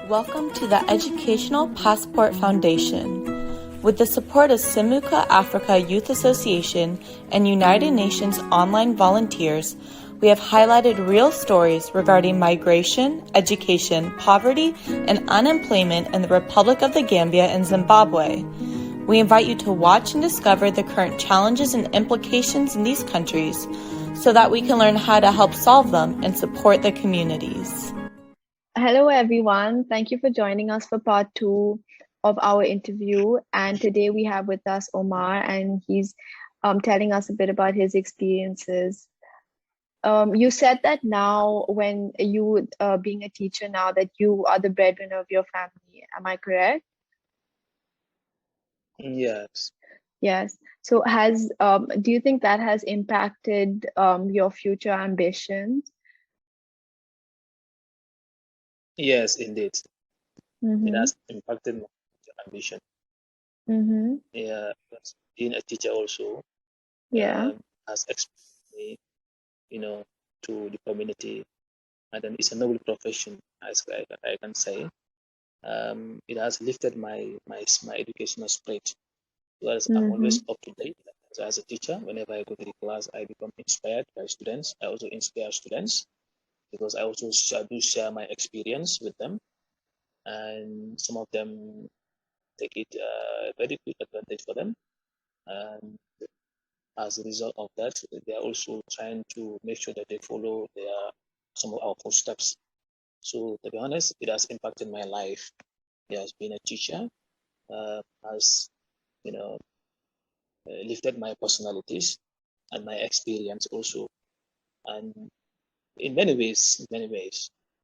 Welcome to the Educational Passport Foundation. With the support of Epf.Africa Youth Association and United Nations online volunteers, we have highlighted real stories regarding migration, education, poverty, and unemployment in the Republic of the Gambia and Zimbabwe. We invite you to watch and discover the current challenges and implications in these countries so that we can learn how to help solve them and support the communities. Hello, everyone. Thank you for joining us for part 2 of our interview. And today we have with us Omar, and he's telling us a bit about his experiences. You said that now, when you being a teacher now, that you are the breadwinner of your family. Am I correct? Yes. Yes. So do you think that has impacted your future ambitions? Yes, indeed. Mm-hmm. It has impacted my ambition. Mm-hmm. Yeah, because being a teacher also has exposed me, to the community, and then it's a noble profession, as I can say. It has lifted my educational spirit, because I'm always up to date. So as a teacher, whenever I go to the class, I become inspired by students. I also inspire students because I also do share my experience with them, and some of them take it very quick advantage for them. And as a result of that, they are also trying to make sure that they follow some of our footsteps. So to be honest, it has impacted my life. It has been a teacher, has lifted my personalities and my experience also. And in many ways,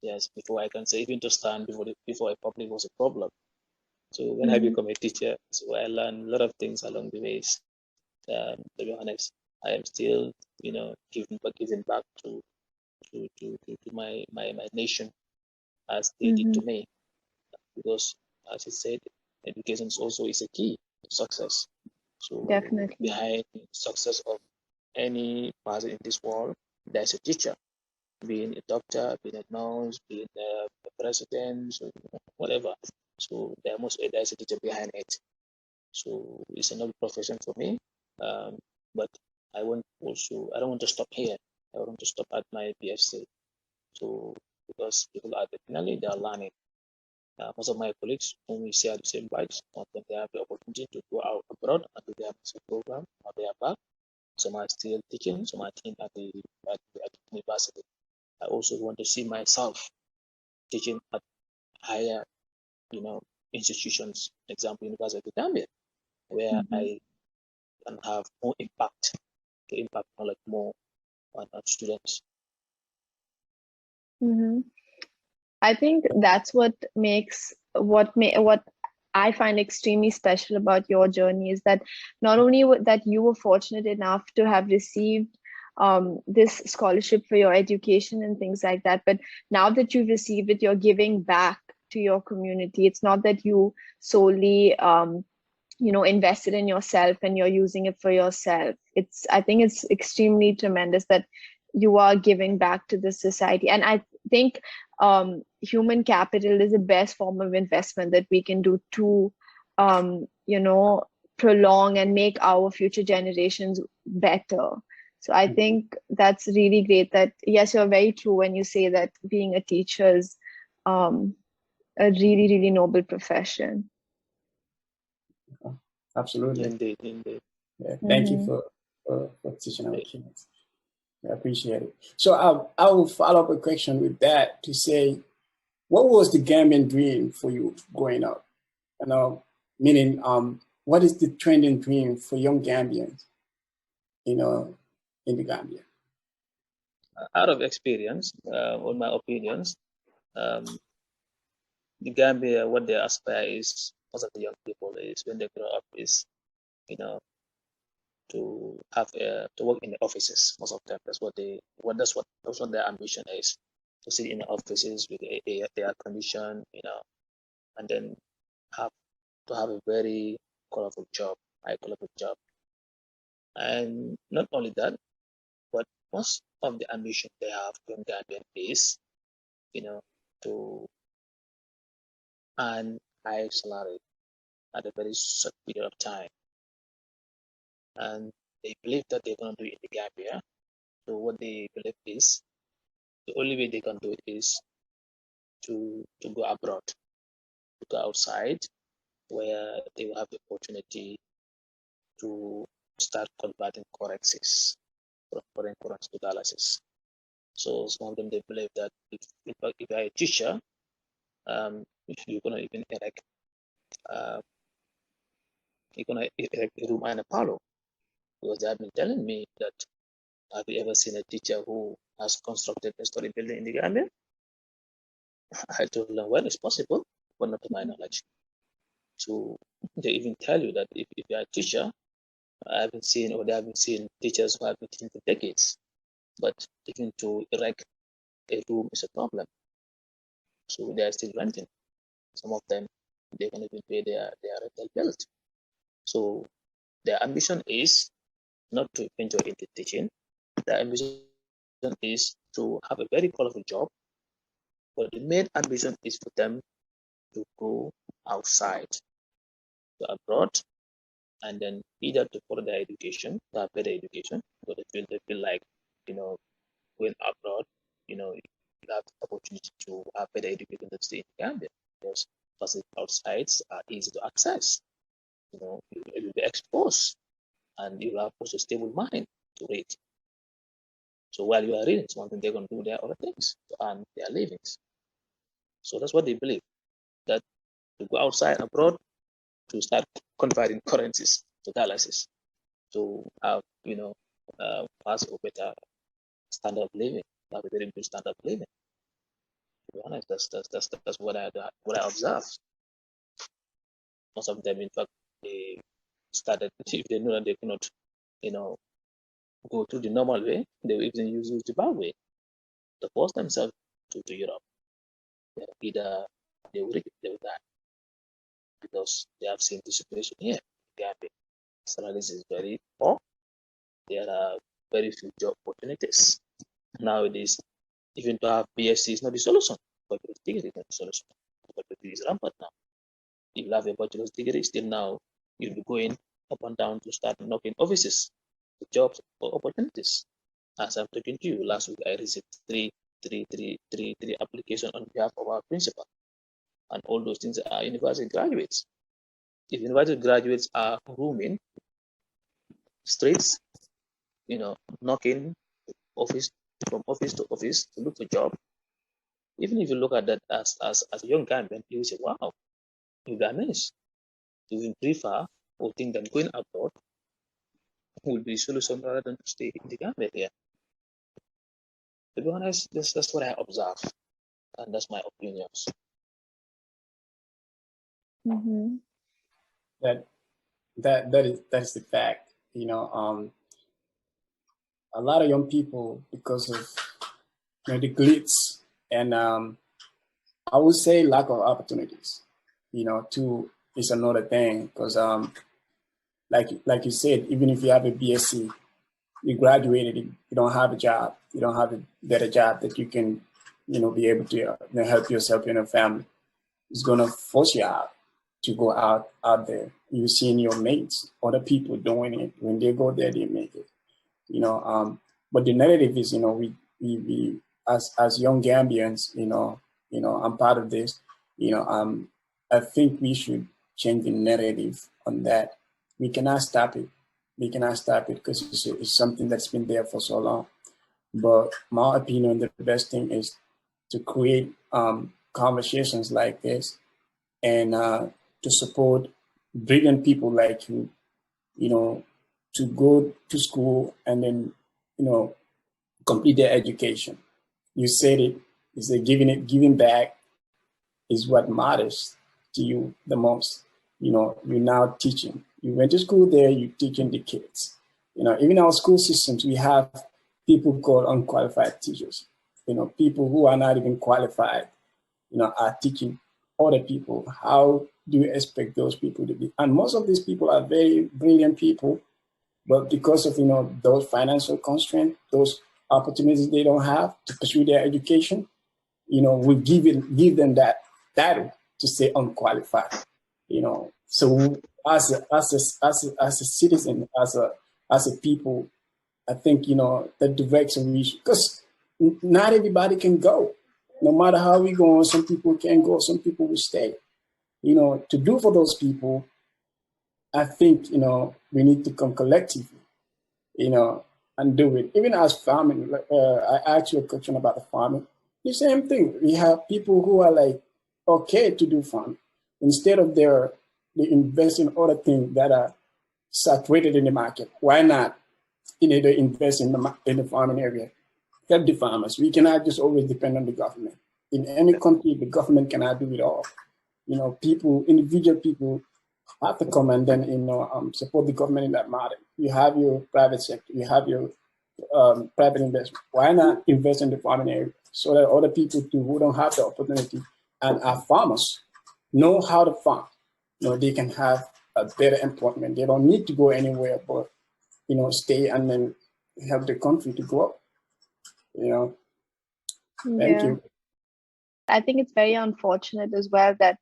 yes, before I can say, even to stand before a public was a problem. So when I become a teacher, so I learned a lot of things along the ways. To be honest, I am still, giving back to my nation as they did to me. Because, as you said, education also is a key to success. So Definitely. behind success of any person in this world, there's a teacher. Being a doctor, being a nurse, being a president, whatever. So there's a teacher behind it. So it's a noble profession for me. But I don't want to stop here. I want to stop at my BSc. So because people are definitely they are learning. Most of my colleagues whom we share the same batch, some of them they have the opportunity to go out abroad and do their master program, or they are back. Some are still teaching, some are teaching at the university. I also want to see myself teaching at higher, institutions, example, University of Gambia, where I can have more impact, to impact knowledge more on students. I think that's what I find extremely special about your journey is that not only that you were fortunate enough to have received this scholarship for your education and things like that, but now that you've received it, you're giving back to your community. It's not that you solely invested in yourself and you're using it for yourself. I think it's extremely tremendous that you are giving back to the society. And I think human capital is the best form of investment that we can do to prolong and make our future generations better. So I think that's really great that, yes, you're very true when you say that being a teacher is a really, really noble profession. Absolutely. Indeed. Yeah, thank you for teaching our kids. I appreciate it. So I will follow up a question with that to say, what was the Gambian dream for you growing up? Meaning, what is the trending dream for young Gambians, in the Gambia? Out of experience, on my opinions, the Gambia, what they aspire is, most of the young people is when they grow up is, to have to work in the offices. Most of them, that's what their ambition is, to sit in the offices with the air condition, and then have a very colorful job, high colorful job. And not only that, but most of the ambition they have in Gambian is, to and high salary at a very short period of time. And they believe that they're going to do it in the Gambia. So what they believe is the only way they can do it is to go abroad, to go outside, where they will have the opportunity to start converting currencies from foreign currency to dollars. So some of them, they believe that if you're a teacher, you're gonna even erect a room and a parlor, because they have been telling me that, have you ever seen a teacher who has constructed a story building in the Gambia? I told them, well, it's possible, but not to my knowledge. So they even tell you that if you're a teacher, they haven't seen teachers who have been teaching for decades, but even to erect a room is a problem. So they are still renting. Some of them, they can even pay their rental bills. So their ambition is not to venture into teaching. Their ambition is to have a very colorful job, but the main ambition is for them to go outside, to abroad, and then either to follow their education, to have better education, because they feel like, going abroad, you have the opportunity to have better education than stay in Gambia, because facilities outside are easy to access. You'll be exposed, and you have also a stable mind to read. So while you are reading, one thing they're going to do their other things to earn their livings. So that's what they believe, that to go outside abroad, to start converting currencies to dollars, to have pass or better standard of living, have a very good standard of living. To be honest, that's what I observe. Most of them, in fact, they started, if they know that they cannot, go through the normal way, they will even use the bad way to force themselves to Europe. Either they will die, because they have seen the situation here. Gambia salaries is very poor. There are very few job opportunities nowadays. Even to have BSc is not the solution. Bachelor's degree is not the solution. Bachelor's degree is rampant now. If you have a bachelor's degree, still now you'll be going up and down to start knocking offices, jobs or opportunities. As I'm talking to you, last week I received three applications on behalf of our principal, and all those things are university graduates. If university graduates are roaming streets, knocking from office to office to look for a job, even if you look at that as a young Gambian, you will say, wow, you Ghanaians, you will prefer or think that going abroad will be a solution rather than to stay in the Gambia here. To be honest, that's what I observe, and that's my opinions. Mm-hmm. That is the fact. A lot of young people, because of the glitz and I would say lack of opportunities, too, is another thing, because like you said, even if you have a BSc, you graduated, you don't have a job, you don't have a better job that you can, be able to help yourself and your family. It's gonna force you out to go out there. You've seen your mates, other people doing it. When they go there, they make it. But the narrative is, we as young Gambians, I'm part of this. I think we should change the narrative on that. We cannot stop it. We cannot stop it because it's something that's been there for so long. But my opinion, the best thing is to create conversations like this, and to support brilliant people like you, to go to school and then, complete their education. You said it, is that giving back is what matters to you the most. You're now teaching. You went to school there, you're teaching the kids. Even our school systems, we have people called unqualified teachers. People who are not even qualified, are teaching other people. How do you expect those people to be? And most of these people are very brilliant people, but because of, those financial constraints, those opportunities they don't have to pursue their education, we give them that to say unqualified. So as a citizen, as a people, I think the direction we should, because not everybody can go. No matter how we go, some people can go, some people will stay. To do for those people, I think we need to come collectively, and do it. Even as farming, I asked you a question about the farming. The same thing. We have people who are like okay to do farming instead of they invest in other things that are saturated in the market. Why not? They invest in the farming area. Help the farmers. We cannot just always depend on the government. In any country, the government cannot do it all. Individual people have to come and then support the government in that matter. You have your private sector, you have your private investment. Why not invest in the farming area so that other people too who don't have the opportunity and are farmers know how to farm? They can have a better employment. They don't need to go anywhere but stay and then help the country to grow. Thank you. I think it's very unfortunate as well that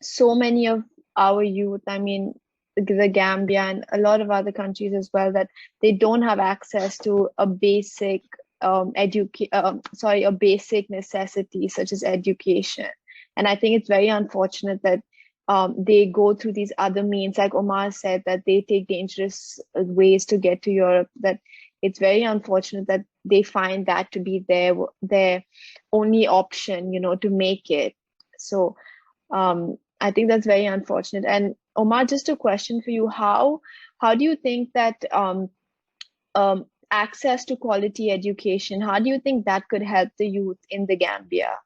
so many of our youth, I mean, the Gambia and a lot of other countries as well, that they don't have access to a basic a basic necessity such as education. And I think it's very unfortunate that they go through these other means, like Omar said, that they take dangerous ways to get to Europe. That it's very unfortunate that they find that to be their only option, to make it. So I think that's very unfortunate. And Omar, just a question for you: How do you think that access to quality education, how do you think that could help the youth in the Gambia?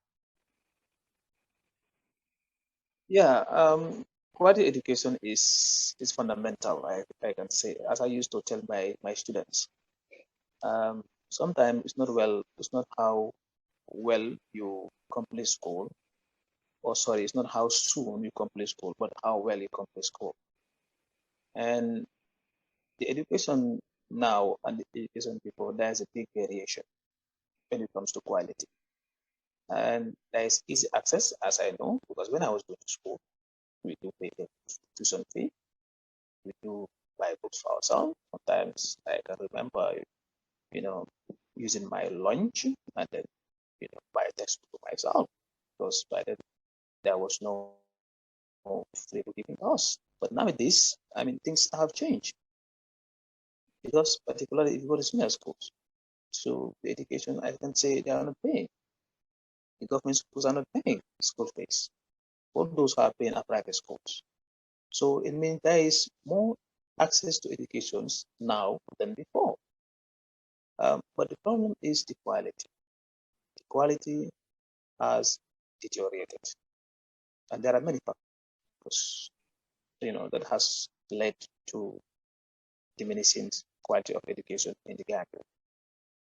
Yeah, quality education is fundamental. I can say, as I used to tell my students. Sometimes it's not how well you complete school, or sorry, it's not how soon you complete school, but how well you complete school. And the education now and the education before, there's a big variation when it comes to quality. And there is easy access, as I know, because when I was going to school, we do pay the tuition fee, we do buy books for ourselves. Sometimes I can remember, using my lunch and then, buy a textbook for myself, because by then there was no free book giving us. But nowadays, I mean, things have changed, because particularly if you go to senior schools, so the education, I can say they are not paying. The government schools are not paying school fees. All those who are paying are private schools. So it means there is more access to educations now than before. But the problem is the quality. The quality has deteriorated. And there are many factors, that has led to diminishing quality of education in the Gambia.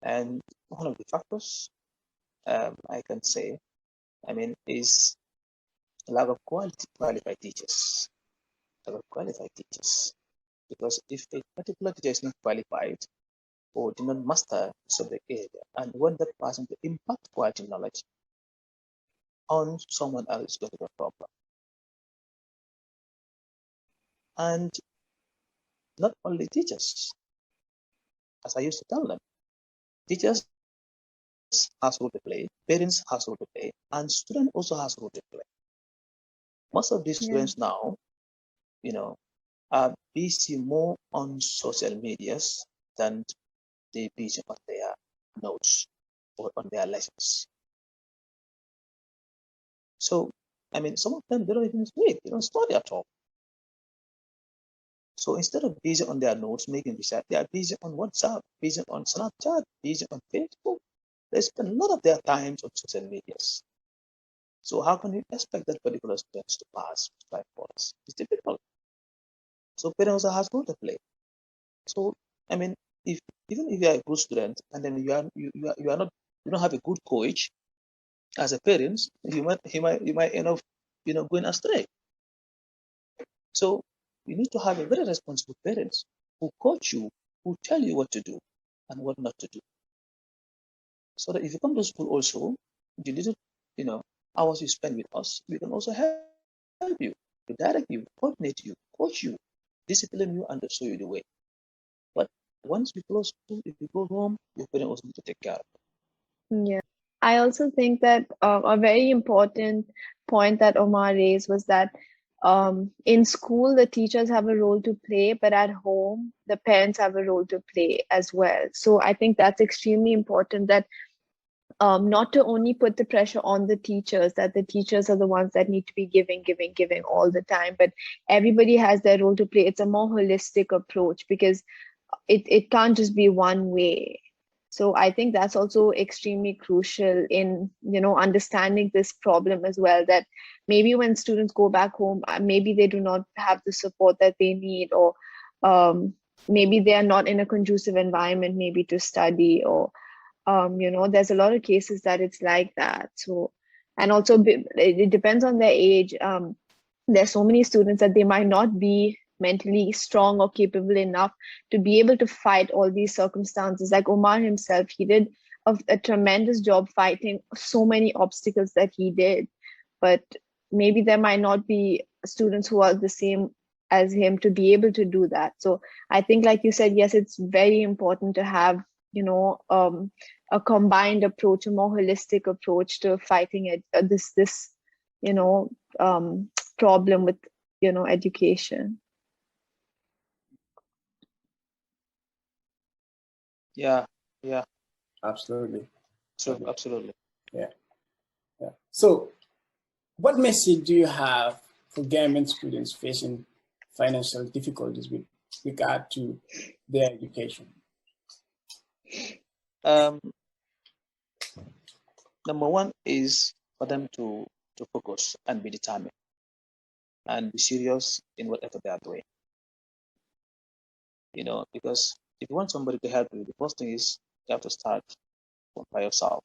And one of the factors I can say, is lack of qualified teachers. Lack of qualified teachers. Because if a particular teacher is not qualified or did not master the subject area and want that person to impact quality knowledge on someone else, is going to be a problem. And not only teachers, as I used to tell them, teachers has role to play, parents has role to play, and student also has role to play. Most of these students now, are busy more on social medias than they busy on their notes or on their lessons. So, some of them, they don't even speak, they don't study at all. So instead of busy on their notes, making research, they are busy on WhatsApp, busy on Snapchat, busy on Facebook. They spend a lot of their time on social medias. So how can you expect that particular students to pass by course? It's difficult. So parents also has role to play. So even if you are a good student and then you don't have a good coach as a parent, you might end up going astray. So you need to have a very responsible parents who coach you, who tell you what to do and what not to do. So that if you come to school also, you need to hours you spend with us, we can also help you, to direct you, coordinate you, coach you, discipline you, and show you the way. But once you close school, if you go home, your parents also need to take care of it. Yeah. I also think that a very important point that Omar raised was that in school, the teachers have a role to play, but at home, the parents have a role to play as well. So I think that's extremely important, that not to only put the pressure on the teachers, that the teachers are the ones that need to be giving all the time, but everybody has their role to play. It's a more holistic approach, because it can't just be one way. So I think that's also extremely crucial in, understanding this problem as well, that maybe when students go back home, maybe they do not have the support that they need, or maybe they are not in a conducive environment, maybe to study, or there's a lot of cases that it's like that. So, and also it depends on their age. There's so many students that they might not be mentally strong or capable enough to be able to fight all these circumstances. Like Omar himself, he did a tremendous job fighting so many obstacles that he did, but maybe there might not be students who are the same as him to be able to do that. So I think, like you said, yes, it's very important to have a combined approach, a more holistic approach to fighting this problem with education. Yeah, Absolutely. so absolutely. Yeah. So, what message do you have for Gambian students facing financial difficulties with regard to their education? Number one is for them to focus and be determined and be serious in whatever they are doing. Because if you want somebody to help you, the first thing is you have to start by yourself.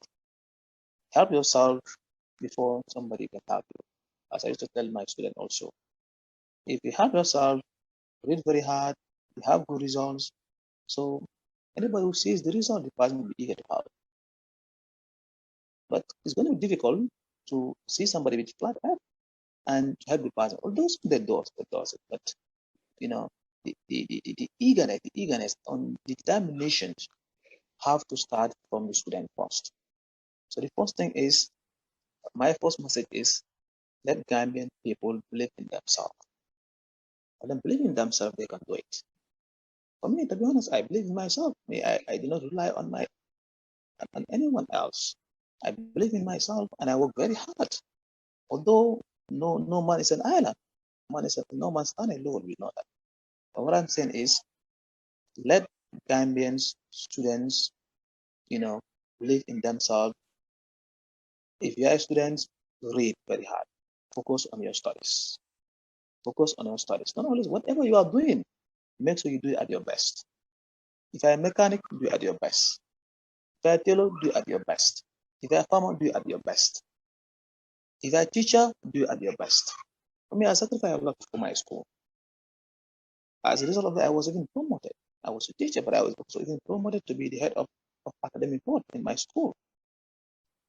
Help yourself before somebody can help you. As I used to tell my students also, if you help yourself, read very hard, you have good results. So anybody who sees the result, the person will be eager to help. But it's going to be difficult to see somebody with flat earth and help the person. Although they does it, but the eagerness on the determination have to start from the student first. So the first thing is, my first message is, let Gambian people believe in themselves. When they believe in themselves, they can do it. For me, to be honest, I believe in myself. I do not rely on anyone else. I believe in myself and I work very hard. Although no man is an island. No man standing alone, we know that. But what I'm saying is, let Gambian students, believe in themselves. If you are students, read very hard. Focus on your studies. Focus on your studies. Not only whatever you are doing, make sure you do it at your best. If you're a mechanic, do it at your best. If you're a tailor, do it at your best. If you're a farmer, do it at your best. If you're a teacher, do it at your best. For me, I sacrificed a lot for my school. As a result of that, I was even promoted. I was a teacher, but I was also even promoted to be the head of academic board in my school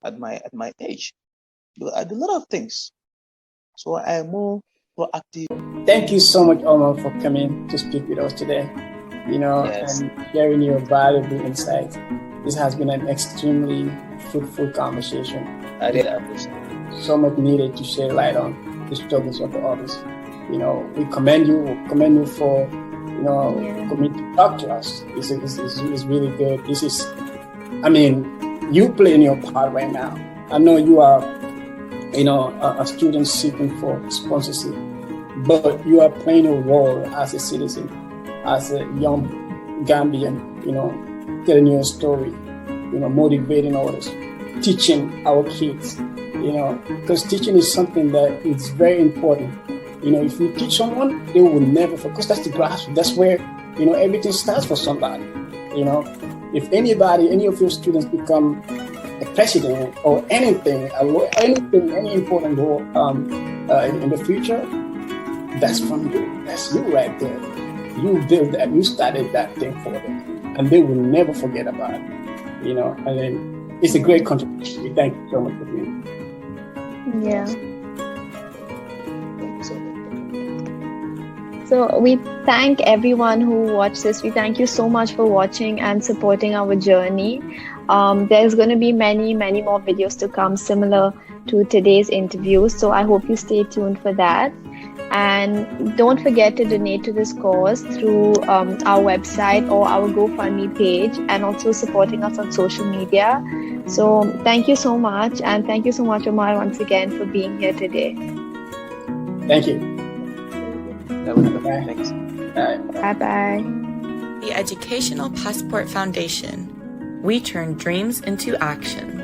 at my age. Because I do a lot of things. So I am more proactive. Thank you so much, Omar, for coming to speak with us today, Yes. and sharing your valuable insights. This has been an extremely fruitful conversation. I really appreciate it. So much needed to shed light on the struggles of the others. We commend you for, coming to talk to us. It's really good. You playing your part right now. I know you are, a student seeking for sponsorship, but you are playing a role as a citizen, as a young Gambian, telling your story, motivating others, teaching our kids, because teaching is something that is very important. If you teach someone, they will never forget. That's the grassroots. That's where, everything starts for somebody. If any of your students become a president or anything, any important role in the future, that's from you. That's you right there. You built that. You started that thing for them, and they will never forget about it. And then it's a great contribution. We thank you so much for being. Yeah. So we thank everyone who watched this. We thank you so much for watching and supporting our journey. There's going to be many more videos to come similar to today's interview. So I hope you stay tuned for that. And don't forget to donate to this cause through our website or our GoFundMe page, and also supporting us on social media. So thank you so much. And thank you so much, Omar, once again for being here today. Thank you. Bye. Thanks. Bye-bye. The Educational Passport Foundation. We turn dreams into action.